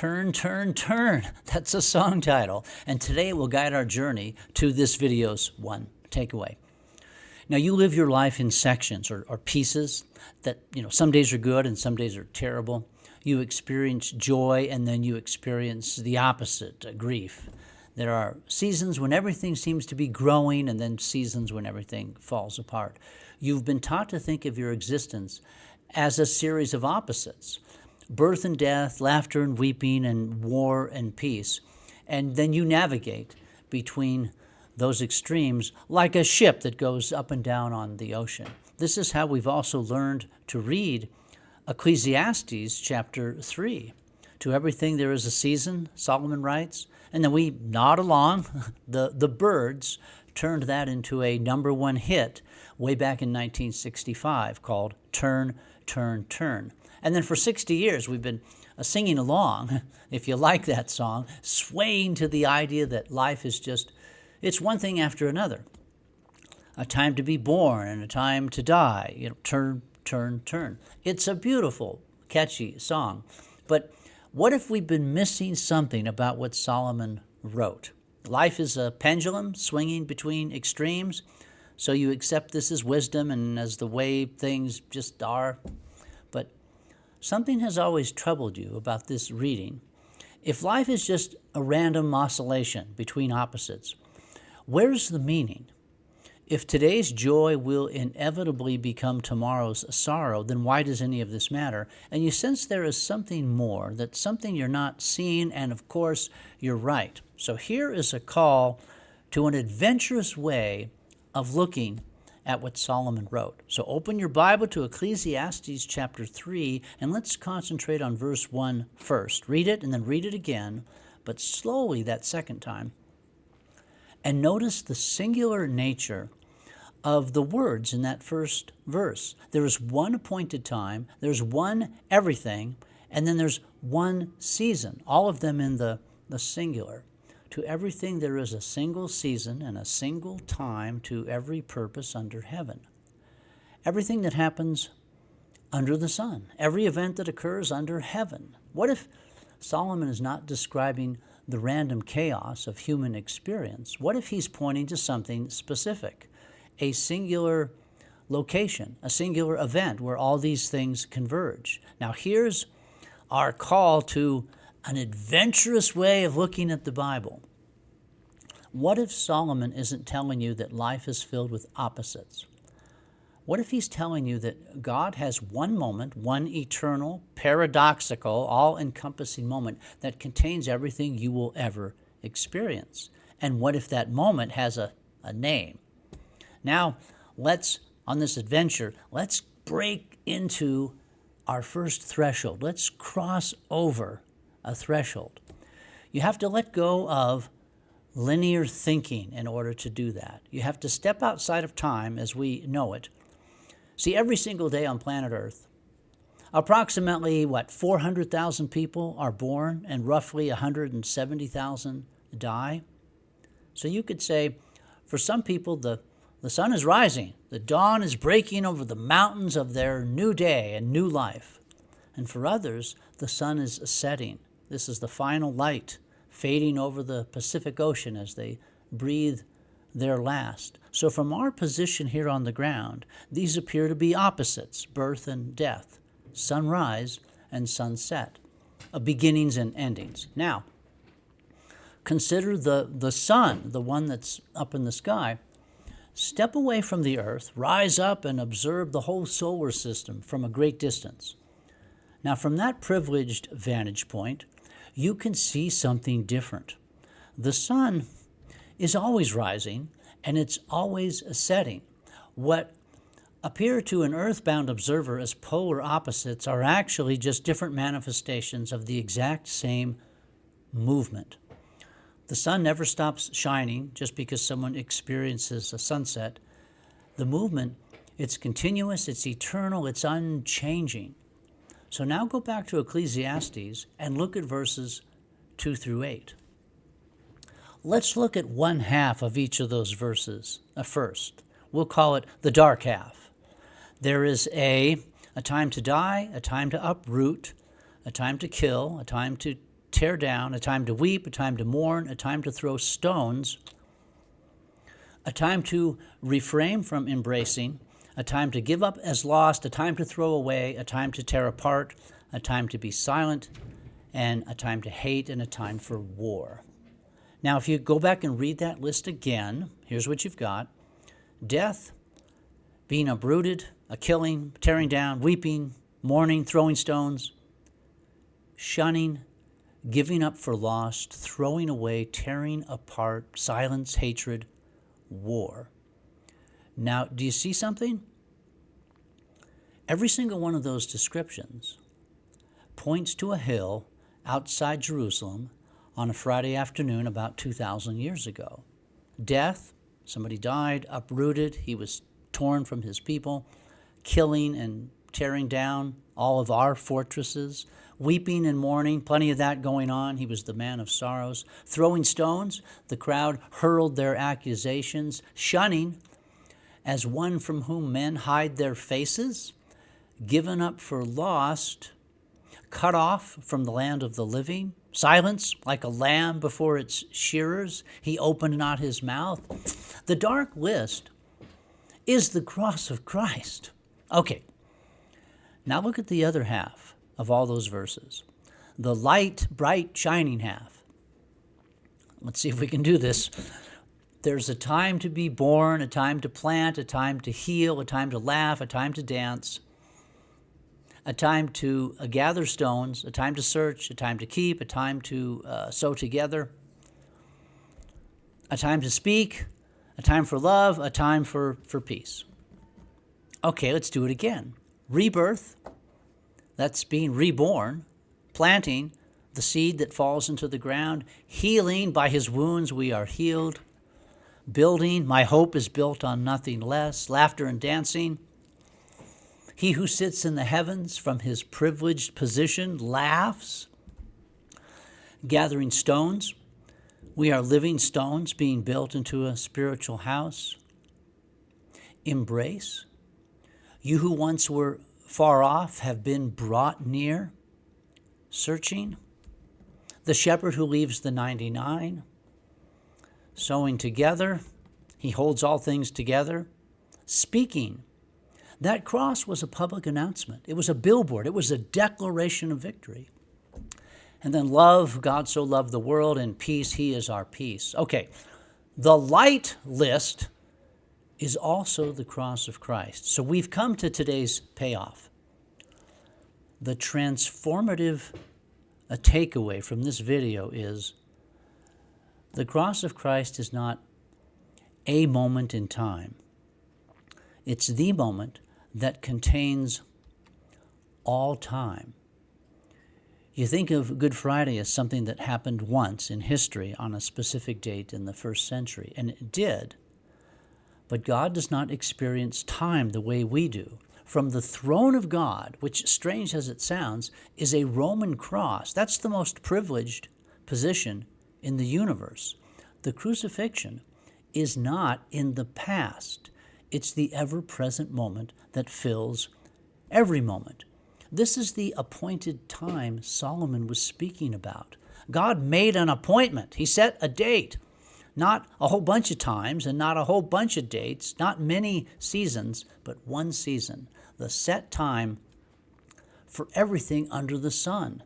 Turn, Turn, Turn. That's a song title. And today it will guide our journey to this video's one takeaway. Now, you live your life in sections or pieces that, some days are good and some days are terrible. You experience joy and then you experience the opposite, grief. There are seasons when everything seems to be growing and then seasons when everything falls apart. You've been taught to think of your existence as a series of opposites: birth and death, laughter and weeping, and war and peace. And then you navigate between those extremes like a ship that goes up and down on the ocean. This is how we've also learned to read Ecclesiastes chapter 3. To everything there is a season, Solomon writes, and then we nod along. The Byrds turned that into a #1 hit way back in 1965 called Turn, Turn, Turn. And then for 60 years we've been singing along, if you like that song, swaying to the idea that life is just, it's one thing after another. A time to be born and a time to die. Turn, turn, turn. It's a beautiful, catchy song. But what if we've been missing something about what Solomon wrote? Life is a pendulum swinging between extremes, so you accept this as wisdom and as the way things just are. But something has always troubled you about this reading. If life is just a random oscillation between opposites, where's the meaning? If today's joy will inevitably become tomorrow's sorrow, then why does any of this matter? And you sense there is something more, that's something you're not seeing, and of course, you're right. So here is a call to an adventurous way of looking at what Solomon wrote. So open your Bible to Ecclesiastes chapter 3, and let's concentrate on verse 1 first. Read it and then read it again, but slowly that second time. And notice the singular nature of the words in that first verse. There is one appointed time, there's one everything, and then there's one season, all of them in the singular. To everything there is a single season and a single time to every purpose under heaven. Everything that happens under the sun, every event that occurs under heaven. What if Solomon is not describing the random chaos of human experience? What if he's pointing to something specific? A singular location, a singular event where all these things converge. Now here's our call to an adventurous way of looking at the Bible. What if Solomon isn't telling you that life is filled with opposites? What if he's telling you that God has one moment, one eternal, paradoxical, all-encompassing moment that contains everything you will ever experience? And what if that moment has a name? Now, on this adventure, let's break into our first threshold. Let's cross over a threshold. You have to let go of linear thinking in order to do that. You have to step outside of time as we know it. See, every single day on planet Earth, approximately, 400,000 people are born and roughly 170,000 die. So you could say, for some people, the sun is rising. The dawn is breaking over the mountains of their new day and new life. And for others, the sun is setting. This is the final light fading over the Pacific Ocean as they breathe their last. So from our position here on the ground, these appear to be opposites: birth and death, sunrise and sunset, beginnings and endings. Now, consider the sun, the one that's up in the sky. Step away from the earth, rise up and observe the whole solar system from a great distance. Now, from that privileged vantage point, you can see something different. The sun is always rising and it's always setting. What appear to an earthbound observer as polar opposites are actually just different manifestations of the exact same movement. The sun never stops shining just because someone experiences a sunset. The movement, it's continuous, it's eternal, it's unchanging. So now go back to Ecclesiastes and look at verses 2 through 8. Let's look at one half of each of those verses first. We'll call it the dark half. There is a time to die, a time to uproot, a time to kill, a time to tear down, a time to weep, a time to mourn, a time to throw stones, a time to refrain from embracing, a time to give up as lost, a time to throw away, a time to tear apart, a time to be silent, and a time to hate, and a time for war. Now, if you go back and read that list again, here's what you've got. Death, being uprooted, a killing, tearing down, weeping, mourning, throwing stones, shunning, giving up for lost, throwing away, tearing apart, silence, hatred, war. Now, do you see something? Every single one of those descriptions points to a hill outside Jerusalem on a Friday afternoon about 2,000 years ago. Death, somebody died, uprooted, he was torn from his people, killing and tearing down all of our fortresses, weeping and mourning, plenty of that going on. He was the man of sorrows. Throwing stones, the crowd hurled their accusations. Shunning, as one from whom men hide their faces. Given up for lost, cut off from the land of the living. Silence, like a lamb before its shearers. He opened not his mouth. The dark list is the cross of Christ. Okay, now look at the other half of all those verses. The light, bright, shining half. Let's see if we can do this. There's a time to be born, a time to plant, a time to heal, a time to laugh, a time to dance, a time to gather stones, a time to search, a time to keep, a time to sew together, a time to speak, a time for love, a time for peace. Okay, let's do it again. Rebirth, that's being reborn. Planting, the seed that falls into the ground. Healing, by his wounds we are healed. Building, my hope is built on nothing less. Laughter and dancing. He who sits in the heavens from his privileged position laughs. Gathering stones, we are living stones being built into a spiritual house. Embrace, you who once were far off have been brought near. Searching, the shepherd who leaves the 99. Sewing together, he holds all things together. Speaking, that cross was a public announcement. It was a billboard. It was a declaration of victory. And then love, God so loved the world, and peace, he is our peace. Okay, the light list is also the cross of Christ. So we've come to today's payoff. The transformative takeaway from this video is the cross of Christ is not a moment in time. It's the moment that contains all time. You think of Good Friday as something that happened once in history on a specific date in the first century, and it did. But God does not experience time the way we do. From the throne of God, which, strange as it sounds, is a Roman cross. That's the most privileged position in the universe. The crucifixion is not in the past. It's the ever-present moment that fills every moment. This is the appointed time Solomon was speaking about. God made an appointment. He set a date. Not a whole bunch of times and not a whole bunch of dates, not many seasons, but one season. The set time for everything under the sun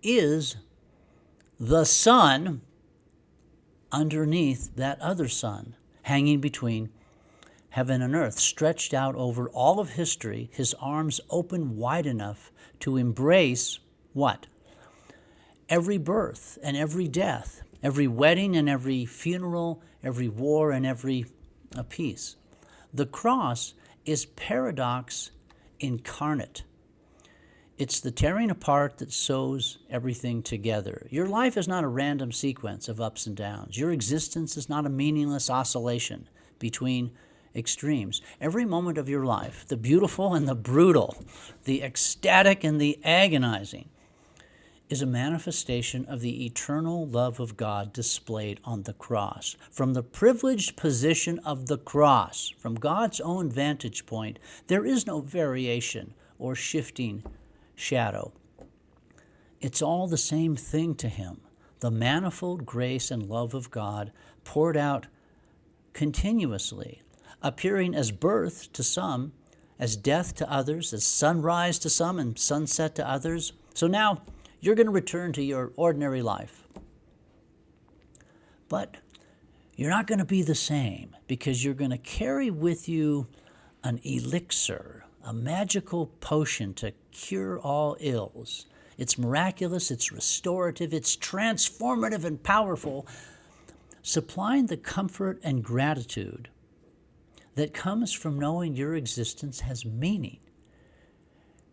is the sun underneath that other sun, hanging between heaven and earth, stretched out over all of history, his arms open wide enough to embrace what? Every birth and every death, every wedding and every funeral, every war and every peace. The cross is paradox incarnate. It's the tearing apart that sews everything together. Your life is not a random sequence of ups and downs. Your existence is not a meaningless oscillation between extremes. Every moment of your life, the beautiful and the brutal, the ecstatic and the agonizing, is a manifestation of the eternal love of God displayed on the cross. From the privileged position of the cross, from God's own vantage point, there is no variation or shifting shadow. It's all the same thing to him. The manifold grace and love of God poured out continuously, appearing as birth to some, as death to others, as sunrise to some and sunset to others. So now you're going to return to your ordinary life. But you're not going to be the same, because you're going to carry with you an elixir, a magical potion to cure all ills. It's miraculous, it's restorative, it's transformative and powerful, supplying the comfort and gratitude that comes from knowing your existence has meaning,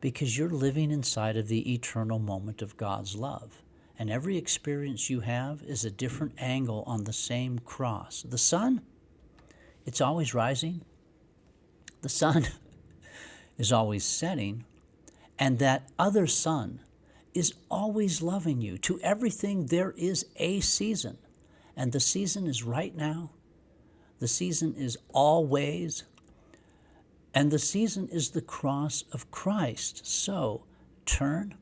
because you're living inside of the eternal moment of God's love. And every experience you have is a different angle on the same cross. The sun, it's always rising. The sun is always setting. And that other sun is always loving you. To everything there is a season. And the season is right now. The season is always. And the season is the cross of Christ. So turn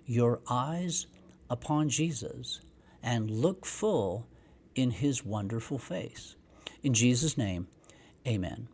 your eyes upon Jesus and look full in his wonderful face. In Jesus' name, amen.